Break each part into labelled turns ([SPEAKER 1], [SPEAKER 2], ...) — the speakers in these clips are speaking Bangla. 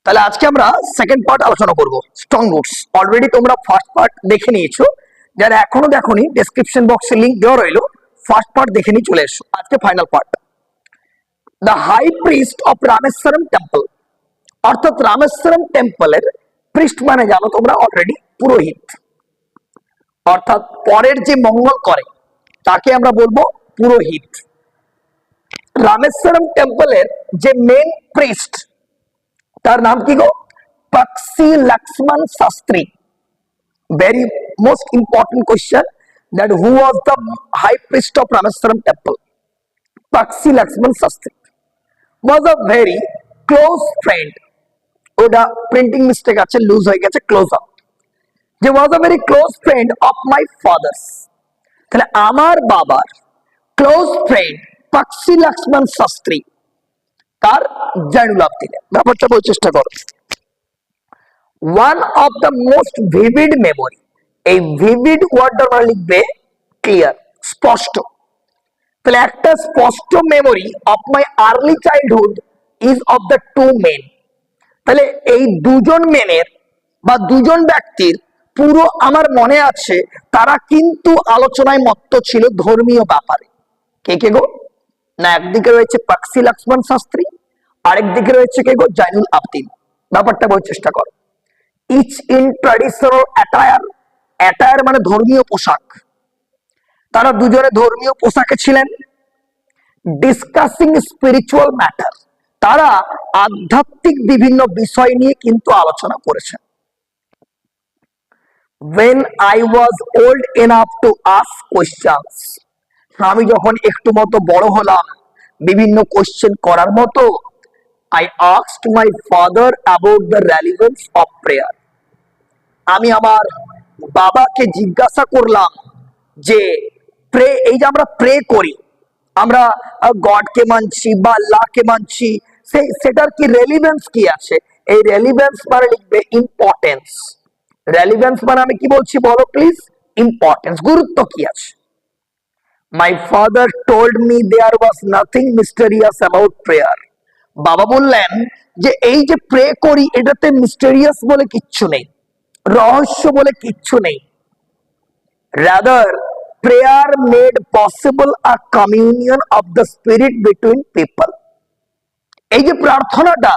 [SPEAKER 1] তাহলে আজকে আমরা সেকেন্ড পার্ট আলোচনা করব, স্ট্রং রুটস। অলরেডি তোমরা ফার্স্ট পার্ট দেখে নিয়েছো, যারা এখনো দেখোনি ডেসক্রিপশন বক্সে লিংক দেওয়া রইলো, ফার্স্ট পার্ট দেখে নিয়ে চলে এসো। আজকে final part, the high priest of Rameswaram temple. অর্থাৎ রামেশ্বরম টেম্পলের প্রিস্ট মানে জানো তোমরা অলরেডি পুরোহিত, অর্থাৎ পরের যে মঙ্গল করে তাকে আমরা বলবো পুরোহিত। রামেশ্বরম টেম্পলের যে মেন প্রিস্ট তার নাম কি গো? পাক্সি Lakshman Shastri. Very most important question, that who was the high priest of Rameswaram temple? Paksi Lakshman Sastri was a very close friend. ওটা প্রিন্টিং মিস্টেক আছে, লুজ হয়ে গেছে, ক্লোজ আপ। যে was a very close friend of my father's, তাহলে আমার বাবার ক্লোজ ফ্রেন্ড পাক্সি লক্ষ্মণ শাস্ত্রী তার জয়নুল আবদিনে। ব্যাপারটা বলার চেষ্টা করো। one of the most vivid memory, এই vivid ওয়ার্ডটা আমরা লিখবে ক্লিয়ার, স্পষ্ট। তাহলে একটা স্পষ্ট memory of my early childhood is of the two men. তাহলে এই দুজন মেনের বা দুজন ব্যক্তির পুরো আমার মনে আছে, তারা কিন্তু আলোচনায় মত্ত ছিল ধর্মীয় ব্যাপারে। কে কে গো? না একদিকে রয়েছে পাক্সি লক্ষ্মণ শাস্ত্রী, আরেকদিকে রয়েছে কে গো? জয়নুল আবদিন। ব্যাপারটা বোঝার চেষ্টা করো। Each in traditional attire, attire মানে ধর্মীয় পোশাক। তারা দুজনে ধর্মীয় পোশাকে ছিলেন। ডিসকাসিং স্পিরিচুয়াল ম্যাটার, তারা আধ্যাত্মিক বিভিন্ন বিষয় নিয়ে কিন্তু আলোচনা করেছেন। when I was old enough to ask questions, আমি যখন একটু মতো বড় হলাম বিভিন্ন কোশ্চেন করার মতো, I asked my father about the relevance of prayer. আমি আমার বাবাকে জিজ্ঞাসা করলাম যে প্রে, এই যে আমরা প্রে করি, আমরা গডকে মানছি বা আল্লাহকে মানছি, সেটার কি রেলিভেন্স কি আছে? এই রেলিভেন্স মানে লিখবে ইম্পর্টেন্স। রেলিভেন্স মানে আমি কি বলছি বলো প্লিজ? ইম্পর্টেন্স, গুরুত্ব কি আছে। My father told me there was nothing mysterious about prayer. বাবা বললেন যে এই যে প্রে করি এটাতে মিস্টেরিয়াস বলে কিচ্ছু নেই, রহস্য বলে কিচ্ছু নেই। Rather prayer made possible a communion of the spirit between people. এই যে প্রার্থনাটা,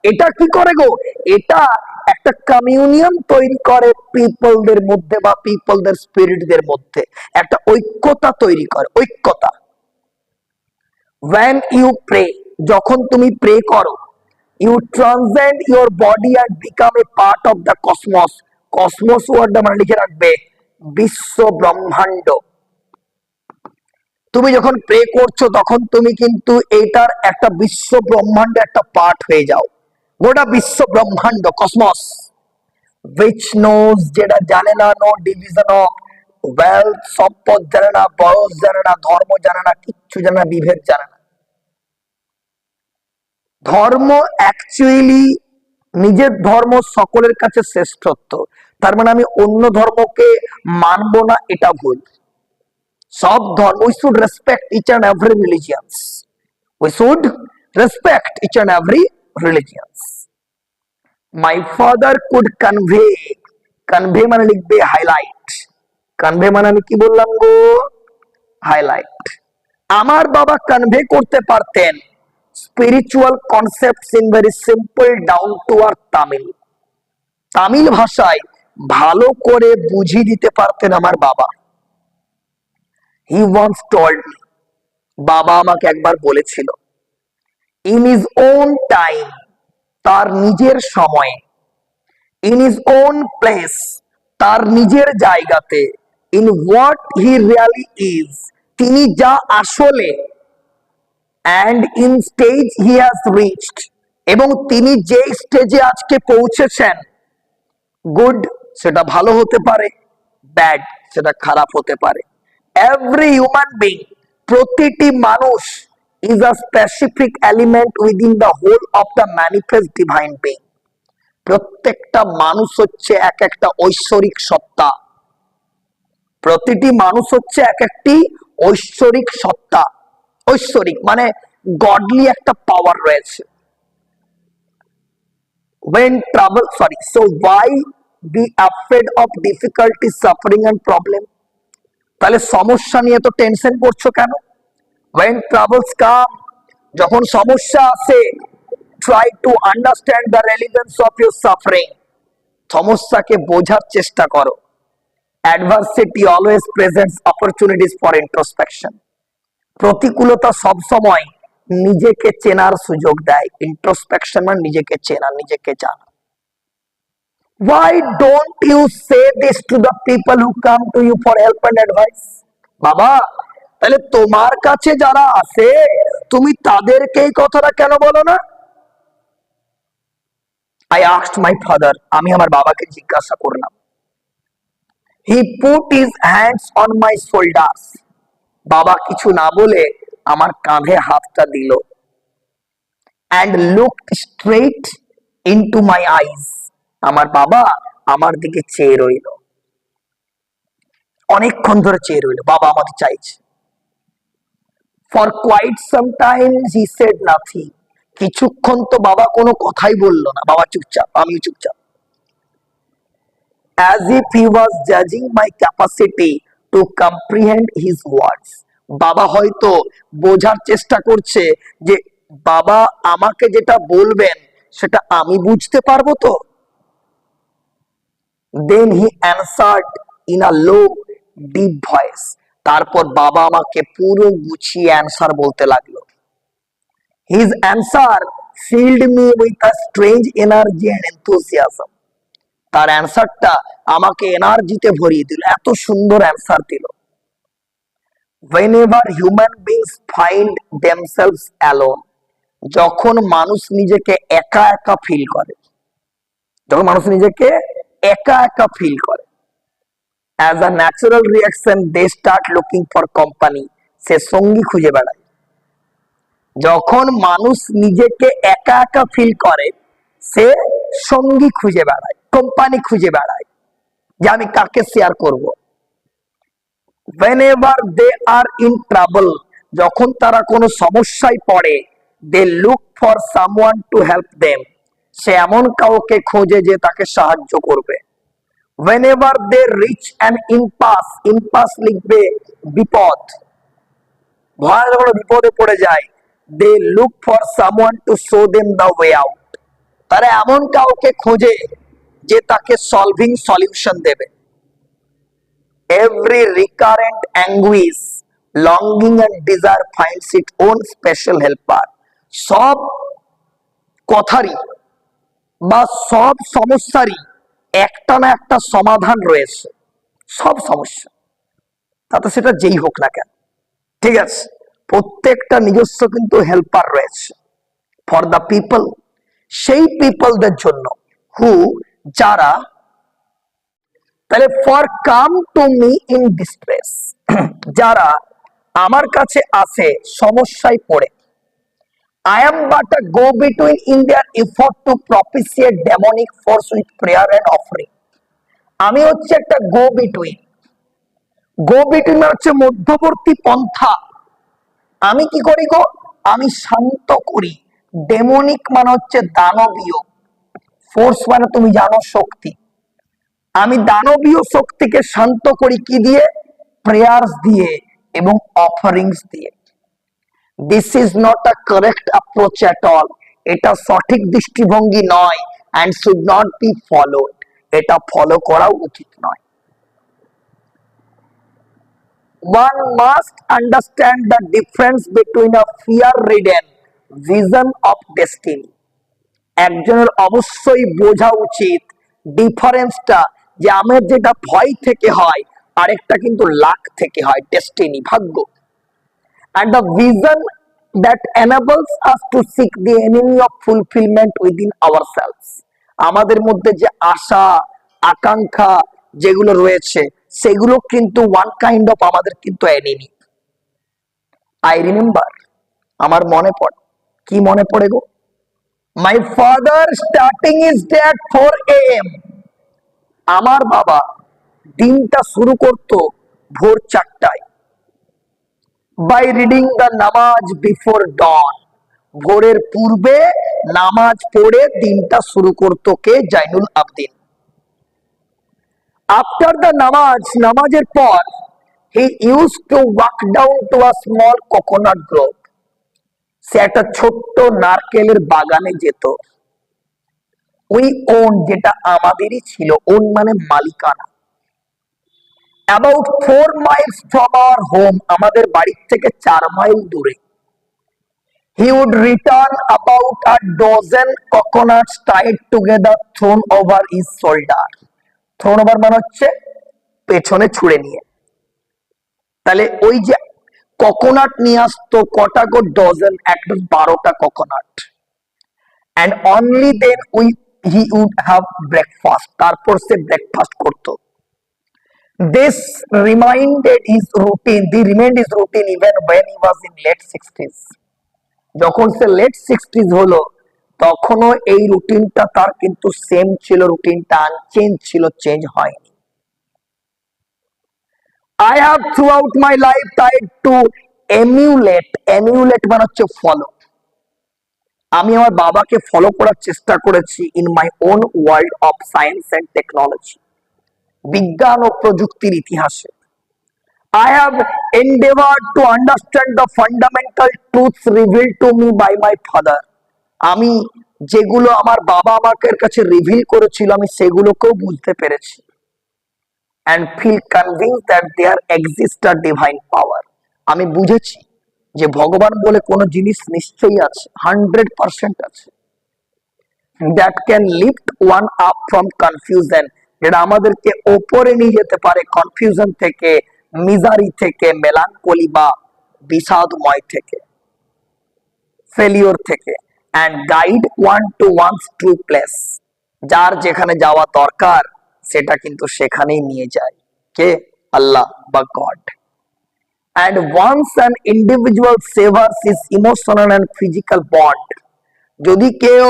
[SPEAKER 1] এটা কি করে গো? এটা একটা কমিউনিয়ন তৈরি করে পিপলদের মধ্যে বা পিপলদের স্পিরিটদের মধ্যে, একটা ঐক্যতা তৈরি করে, ঐক্যতা। when you pray, যখন তুমি প্রে করো, you transcend your body and become a part of the cosmos. Cosmos ওয়ার্ডটা আমরা লিখে রাখবে বিশ্ব ব্রহ্মাণ্ড। তুমি যখন প্রে করছো তখন তুমি কিন্তু এটার একটা বিশ্ব ব্রহ্মাণ্ডের একটা পার্ট হয়ে যাও, গোটা বিশ্ব ব্রহ্মাণ্ড, কসমস। which knows, যেটা জানে না, no division of wealth, সম্পদ জানে না, বয়স জানে না, ধর্ম জানে না, কিচ্ছু জানে না, বিভেদ জানে না। ধর্ম অ্যাকচুয়ালি, নিজের ধর্ম সকলের কাছে শ্রেষ্ঠত্ব, তার মানে আমি অন্য ধর্মকে মানবো না, এটা ভুল। সব ধর্ম, we should respect each and every religions, we should respect each and every religions. My father could convey, convey মানে লিখবে হাইলাইট। কনভে মানে আমি কি বললাম গো? হাইলাইট। আমার বাবা কনভে করতে পারতেন spiritual concepts in very simple down to earth Tamil. Tamil ভাষায় ভালো করে বুঝিয়ে দিতে পারতেন আমার বাবা। হি ওয়ান্স টোল্ড মি, বাবা আমাকে একবার বলেছিল, ইন হিজ ওন টাইম, তার নিজের সময়ে, ইন হিজ ওন প্লেস, তার নিজের জায়গাতে, in what he really is, তিনি যা আসলে, and in stage he has reached, এবং তিনি যে স্টেজে আজকে পৌঁছেছেন, গুড সেটা ভালো হতে পারে, ব্যাড সেটা খারাপ হতে পারে। এভরি হিউম্যান বিং, প্রতিটি মানুষ, is a specific element within the whole of the manifest divine being. প্রত্যেকটা মানুষ হচ্ছে এক একটা ঐশ্বরিক সত্তা। প্রতিটি মানুষ হচ্ছে এক একটি ঐশ্বরিক সত্তা। ঐশ্বরিক মানে গডলি একটা পাওয়ার রয়েছে। when trouble, sorry, so why be afraid of difficulty, suffering and problem? তাহলে সমস্যা নিয়ে তো টেনশন করছো কেন? when troubles come, যখন সমস্যা আসে, try to understand the relevance of your suffering, সমস্যাকে বোঝার চেষ্টা করো। adversity always presents opportunities for introspection, প্রতিকূলতা সব সময় নিজেকে চেনার সুযোগ দেয়। ইন্ট্রোস্পেকশন মানে নিজেকে চেনা, নিজেকে জানা। why don't you say this to the people who come to you for help and advice? বাবা, তাহলে তোমার কাছে যারা আসে তুমি তাদেরকে এই কথাটা কেন বলো না? I asked my father, আমি আমার বাবাকে জিজ্ঞাসা করলাম। he put his hands on my shoulders, বাবা কিছু না বলে আমার কাঁধে হাতটা দিল। and looked straight into my eyes, আমার বাবা আমার দিকে চেয়ে রইল। অনেকক্ষণ ধরে চেয়ে রইল, বাবা আমাকে চাইছে। for quite some time he said nothing, কিছুক্ষণ তো বাবা কোনো কথাই বলল না, বাবা চুপচাপ, আমি চুপচাপ। as if he was judging my capacity to comprehend his words, বাবা হয়তো বোঝার চেষ্টা করছে যে বাবা আমাকে যেটা বলবেন সেটা আমি বুঝতে পারবো তো। then he answered in a low deep voice, তারপর বাবা আমাকে পুরো গুছিয়ে অ্যান্সার বলতে লাগলো। his answer filled me with a strange energy and enthusiasm, তার অ্যান্সারটা আমাকে এনার্জিতে ভরিয়ে দিল, এত সুন্দর অ্যান্সার দিল। whenever human beings find themselves alone, যখন মানুষ নিজেকে একা একা ফিল করে, যখন মানুষ নিজেকে একা একা ফিল করে, as a natural reaction they start looking for company, সে সঙ্গী খুঁজে বেড়ায়। যখন মানুষ নিজেকে একা একা ফিল করে সে সঙ্গী খুঁজে বেড়ায়, কোম্পানি খুঁজে বেড়ায় যে আমি কাকে শেয়ার করব। whenever they are in trouble, যখন তারা কোনো সমস্যায় পড়ে, they look for someone to help them, সে এমন কাউকে খোঁজে যে তাকে সাহায্য করবে। whenever they reach an impasse, impasse লিখবে বিপদ, ভয়ানক কোনো বিপদে পড়ে যায়, they look for someone to show them the way out, তারা এমন কাউকে খোঁজে যে তাকে সলভিং সলিউশন দেবে। every recurrent anguish, longing and desire finds its own special helper, সব কথারই বা সব সমস্যারই একটা না একটা সমাধান রয়েছে, সব সমস্যা, তাতে সেটা যেই হোক না কেন, ঠিক আছে, প্রত্যেকটা নিজস্ব কিন্তু হেল্পার রয়েছে। ফর দ্য পিপল, সেই পিপলদের জন্য, হু, যারা, তাহলে for come to me in distress, যারা আমার কাছে আসে সমস্যায় পড়ে। I am but a go-between in their effort to propitiate demonic force with prayer and offering, আমি হচ্ছে একটা গো বিটুইন। গো বিটুইন মানে হচ্ছে মধ্যবর্তী পন্থা। আমি কি করি গো? আমি শান্ত করি। ডেমনিক মানে হচ্ছে দানবীয়, ফোর্স মানে তুমি জানো শক্তি। আমি দানবীয় শক্তিকে শান্ত করি কি দিয়ে? প্রেয়ার্স দিয়ে এবং অফারিংস দিয়ে। This is not a correct approach at all, এটা সঠিক দৃষ্টিভঙ্গি নয়, and should not be followed, এটা ফলো করা উচিত নয়। One must understand the difference between a fear-ridden vision of destiny, একজনের অবশ্যই বোঝা উচিত ডিফারেন্সটা, যে আমার যেটা ভয় থেকে হয় আরেকটা কিন্তু লাক থেকে হয়, ডেস্টিনি, ভাগ্য। and the vision that enables us to seek the enemy of fulfillment within ourselves, আমাদের মধ্যে যে আশা আকাঙ্ক্ষা যেগুলো রয়েছে সেগুলো কিন্তু ওয়ান কাইন্ড অফ আমাদের কিন্তু এনিমি। আই রিমেম্বার, আমার মনে পড়ে, কি মনে পড়ে গো? My father starting his day at 4 AM, আমার বাবা দিনটা শুরু করত ভোর 4টায়। By reading the namaz before dawn, ভোরের পূর্বে নামাজ পড়ে দিনটা শুরু করতো কে? জাইনুল আবদিন। আফটার দ্য নামাজের পর he used to walk down to a small coconut grove. সে একটা ছোট্ট নারকেলের বাগানে যেত। উই ওন, যেটা আমাদেরই ছিল, ওন মানে মালিকানা। About 4 miles from our home, আমাদের বাড়ি থেকে 4 মাইল দূরে। He would return about a dozen coconuts tied together, thrown over his shoulder. Thrown over মানে হচ্ছে পেছনে ছুঁড়ে নিয়ে। তাহলে ওই যে কোকোনাট নিয়ে আসতো, কটা গো? ডজন, একটা 12টা coconut. And only then he would have breakfast. তারপর সে ব্রেকফাস্ট করতো। This remained his routine even when he was in late 60s. যখন সে লেট 60s হলো, তখনও এই রুটিনটা তার কিন্তু সেম ছিল, রুটিনটা আনচেঞ্জ ছিল, চেঞ্জ হয়নি। I have throughout my life tried to emulate মানে হচ্ছে ফলো। আমি আমার বাবাকে ফলো করার চেষ্টা করেছি in my own world of science and technology, বিজ্ঞান ও প্রযুক্তির ইতিহাসে। I have endeavored to understand the fundamental truths revealed to me by my father. আমি যেগুলো আমার বাবা আমাকে কাছে রিভিল করেছিল, আমি সেগুলোকেও বুঝতে পেরেছি। And feel convinced that there exists a divine power. আমি বুঝেছি যে ভগবান বলে কোনো জিনিস নিশ্চয়ই আছে, 100% আছে। That can lift one up from confusion, যেটা আমাদেরকে ওপরে নিয়ে যেতে পারে কনফিউশন থেকে, মিজারি থেকে, মেলানকলি বা বিষাদময় থেকে, ফেলিওর থেকে, and guide one to one's true place. যার যেখানে যাওয়া দরকার সেটা কিন্তু সেখানেই নিয়ে যায়। কে? আল্লাহ বা god. And once an individual severs his emotional and physical bond, যদি কেউ,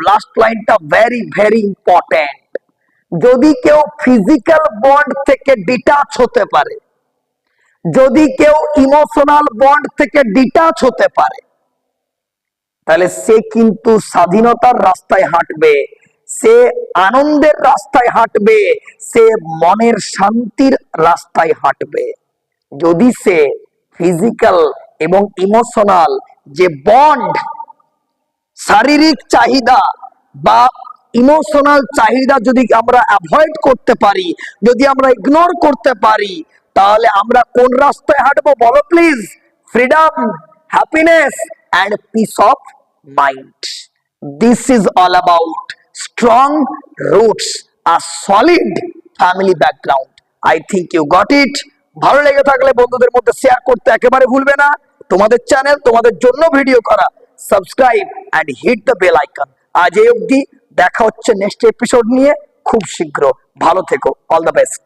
[SPEAKER 1] লাস্ট লাইনটা ভেরি ভেরি ইম্পর্টেন্ট, যদি কেউ ফিজিক্যাল বন্ড থেকে ডিটাচ হতে পারে, যদি কেউ ইমোশনাল বন্ড থেকে ডিটাচ হতে পারে, তাহলে সে কিন্তু স্বাধীনতার রাস্তায় হাঁটবে, সে আনন্দের রাস্তায় হাঁটবে, সে মনের শান্তির রাস্তায় হাঁটবে। যদি সে ফিজিক্যাল এবং ইমোশনাল যে বন্ড, শারীরিক চাহিদা বা ইমোশনাল চাহিদা যদি আমরা অ্যাভয়েড করতে পারি, যদি আমরা ইগনোর করতে পারি, তাহলে আমরা কোন রাস্তায় হাঁটবো বলো please? Freedom, happiness and peace of mind. This is all about strong roots, a solid family background. I think you got it. ভালো লেগে থাকলে বন্ধুদের মধ্যে শেয়ার করতে একেবারে ভুলবে না। তোমাদের চ্যানেল, তোমাদের জন্য ভিডিও করা, subscribe and hit the bell icon. আজ এই অবধি, দেখা হচ্ছে নেক্সট এপিসোড নিয়ে খুব শীঘ্র। ভালো থেকো, অল দ্য বেস্ট।